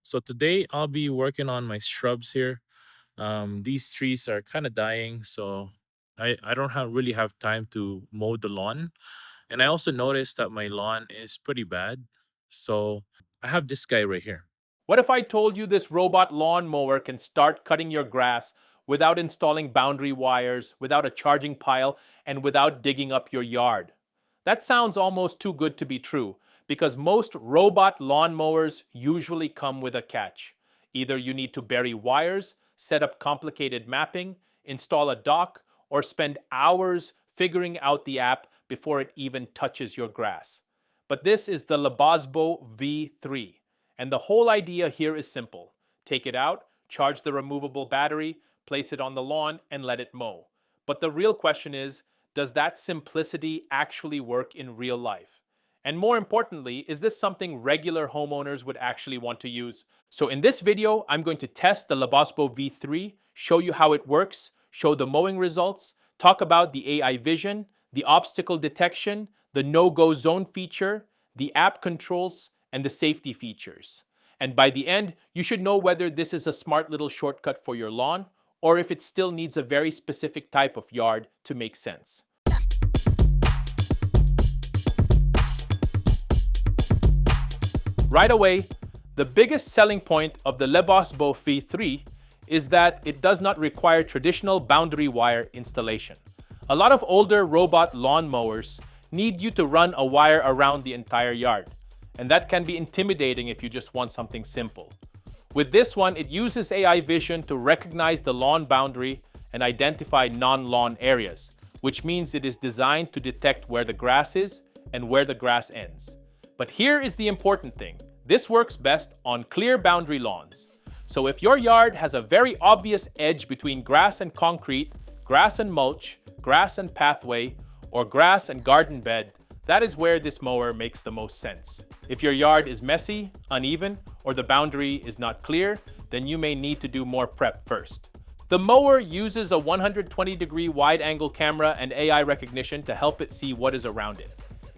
So today I'll be working on my shrubs here. These trees are kind of dying, so I don't really have time to mow the lawn. And I also noticed that my lawn is pretty bad. So I have this guy right here. What if I told you this robot lawn mower can start cutting your grass without installing boundary wires, without a charging pile, and without digging up your yard? That sounds almost too good to be true because most robot lawn mowers usually come with a catch. Either you need to bury wires, set up complicated mapping, install a dock, or spend hours figuring out the app before it even touches your grass. But this is the LEBOSBO V3. And the whole idea here is simple. Take it out, charge the removable battery, place it on the lawn, and let it mow. But the real question is, does that simplicity actually work in real life? And more importantly, is this something regular homeowners would actually want to use? So in this video, I'm going to test the LEBOSBO V3, show you how it works, show the mowing results, talk about the AI vision, the obstacle detection, the no-go zone feature, the app controls, and the safety features. And by the end, you should know whether this is a smart little shortcut for your lawn or if it still needs a very specific type of yard to make sense. Right away, the biggest selling point of the LEBOSBO V3 is that it does not require traditional boundary wire installation. A lot of older robot lawn mowers need you to run a wire around the entire yard, and that can be intimidating if you just want something simple. With this one, it uses AI vision to recognize the lawn boundary and identify non-lawn areas, which means it is designed to detect where the grass is and where the grass ends. But here is the important thing. This works best on clear boundary lawns. So if your yard has a very obvious edge between grass and concrete, grass and mulch, grass and pathway, or grass and garden bed, that is where this mower makes the most sense. If your yard is messy, uneven, or the boundary is not clear, then you may need to do more prep first. The mower uses a 120-degree wide-angle camera and AI recognition to help it see what is around it.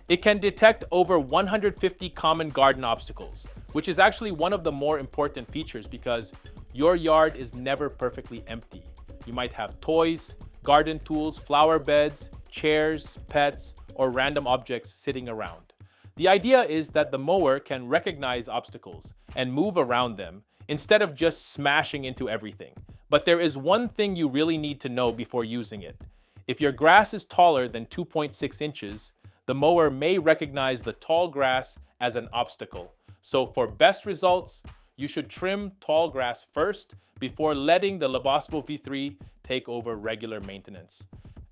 It can detect over 150 common garden obstacles, which is actually one of the more important features because your yard is never perfectly empty. You might have toys, garden tools, flower beds, chairs, pets, or random objects sitting around. The idea is that the mower can recognize obstacles and move around them instead of just smashing into everything. But there is one thing you really need to know before using it. If your grass is taller than 2.6 inches, the mower may recognize the tall grass as an obstacle. So for best results, you should trim tall grass first before letting the LEBOSBO V3 take over regular maintenance.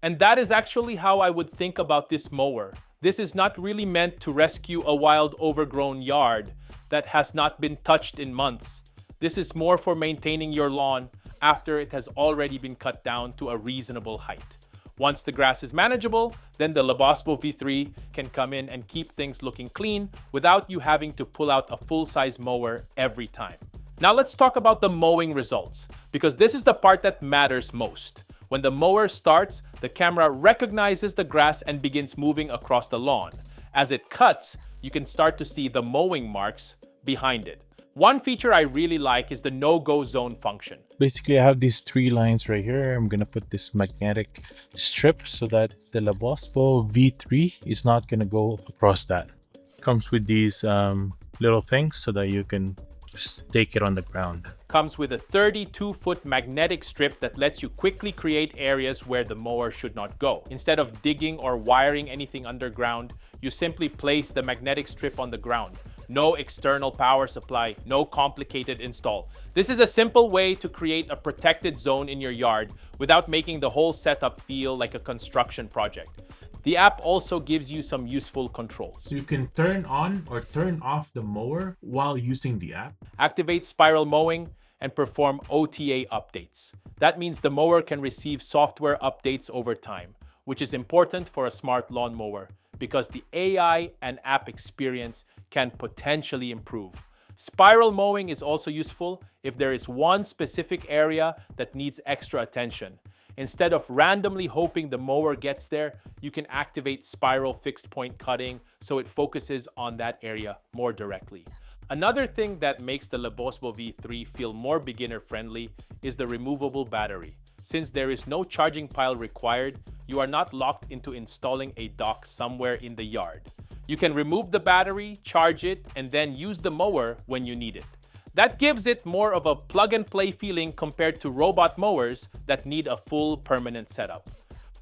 And that is actually how I would think about this mower. This is not really meant to rescue a wild overgrown yard that has not been touched in months. This is more for maintaining your lawn after it has already been cut down to a reasonable height. Once the grass is manageable, then the LEBOSBO V3 can come in and keep things looking clean without you having to pull out a full-size mower every time. Now let's talk about the mowing results, because this is the part that matters most. When the mower starts, the camera recognizes the grass and begins moving across the lawn. As it cuts, you can start to see the mowing marks behind it. One feature I really like is the no-go zone function. Basically, I have these three lines right here. I'm gonna put this magnetic strip so that the LEBOSBO V3 is not gonna go across that. Comes with these little things so that you can stake it on the ground. Comes with a 32-foot magnetic strip that lets you quickly create areas where the mower should not go. Instead of digging or wiring anything underground, you simply place the magnetic strip on the ground. No external power supply, no complicated install. This is a simple way to create a protected zone in your yard without making the whole setup feel like a construction project. The app also gives you some useful controls. So you can turn on or turn off the mower while using the app. Activate spiral mowing and perform OTA updates. That means the mower can receive software updates over time, which is important for a smart lawnmower because the AI and app experience can potentially improve. Spiral mowing is also useful if there is one specific area that needs extra attention. Instead of randomly hoping the mower gets there, you can activate spiral fixed point cutting so it focuses on that area more directly. Another thing that makes the LEBOSBO V3 feel more beginner-friendly is the removable battery. Since there is no charging pile required, you are not locked into installing a dock somewhere in the yard. You can remove the battery, charge it, and then use the mower when you need it. That gives it more of a plug-and-play feeling compared to robot mowers that need a full permanent setup.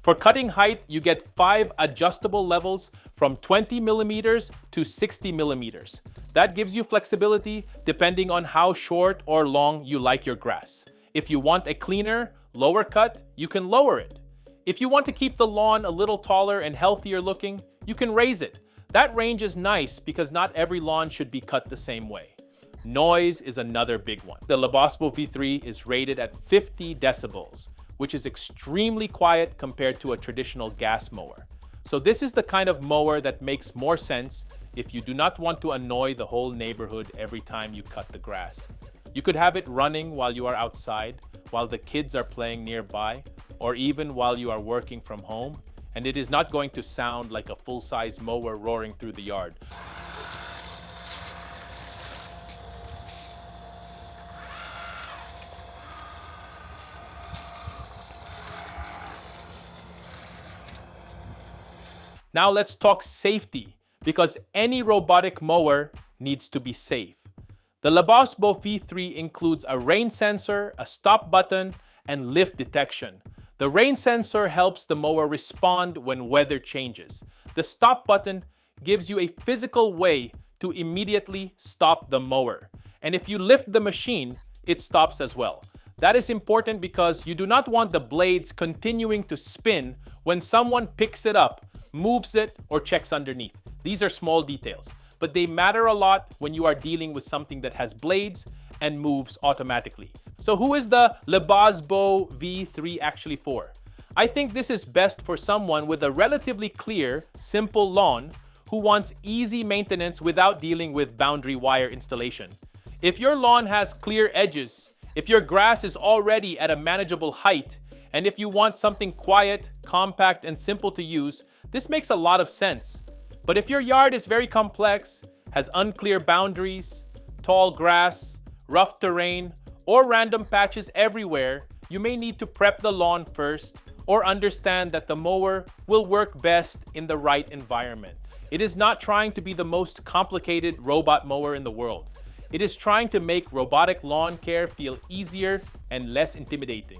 For cutting height, you get 5 adjustable levels from 20 millimeters to 60 millimeters. That gives you flexibility depending on how short or long you like your grass. If you want a cleaner, lower cut, you can lower it. If you want to keep the lawn a little taller and healthier looking, you can raise it. That range is nice because not every lawn should be cut the same way. Noise is another big one. The LEBOSBO V3 is rated at 50 decibels, which is extremely quiet compared to a traditional gas mower. So this is the kind of mower that makes more sense if you do not want to annoy the whole neighborhood every time you cut the grass. You could have it running while you are outside, while the kids are playing nearby, or even while you are working from home, and it is not going to sound like a full-size mower roaring through the yard. Now let's talk safety, because any robotic mower needs to be safe. The LEBOSBO V3 includes a rain sensor, a stop button, and lift detection. The rain sensor helps the mower respond when weather changes. The stop button gives you a physical way to immediately stop the mower. And if you lift the machine, it stops as well. That is important because you do not want the blades continuing to spin when someone picks it up, moves it, or checks underneath. These are small details, but they matter a lot when you are dealing with something that has blades and moves automatically. So who is the LEBOSBO V3 actually for? I think this is best for someone with a relatively clear, simple lawn who wants easy maintenance without dealing with boundary wire installation. If your lawn has clear edges, if your grass is already at a manageable height, and if you want something quiet, compact, and simple to use, this makes a lot of sense. But if your yard is very complex, has unclear boundaries, tall grass, rough terrain, or random patches everywhere, you may need to prep the lawn first or understand that the mower will work best in the right environment. It is not trying to be the most complicated robot mower in the world. It is trying to make robotic lawn care feel easier and less intimidating.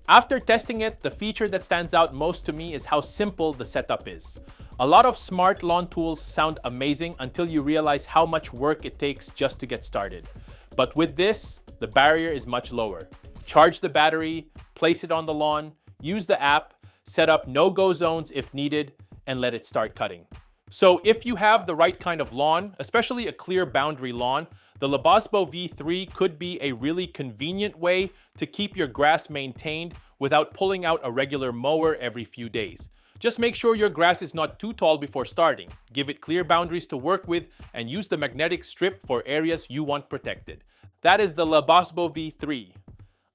After testing it, the feature that stands out most to me is how simple the setup is. A lot of smart lawn tools sound amazing until you realize how much work it takes just to get started. But with this, the barrier is much lower. Charge the battery, place it on the lawn, use the app, set up no-go zones if needed, and let it start cutting. So if you have the right kind of lawn, especially a clear boundary lawn, the LEBOSBO V3 could be a really convenient way to keep your grass maintained without pulling out a regular mower every few days. Just make sure your grass is not too tall before starting. Give it clear boundaries to work with and use the magnetic strip for areas you want protected. That is the LEBOSBO V3,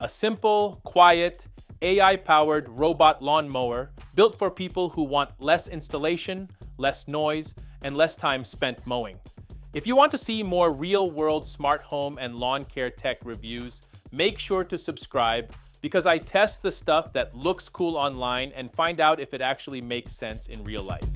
a simple, quiet, AI-powered robot lawn mower built for people who want less installation, less noise, and less time spent mowing. If you want to see more real-world smart home and lawn care tech reviews, make sure to subscribe because I test the stuff that looks cool online and find out if it actually makes sense in real life.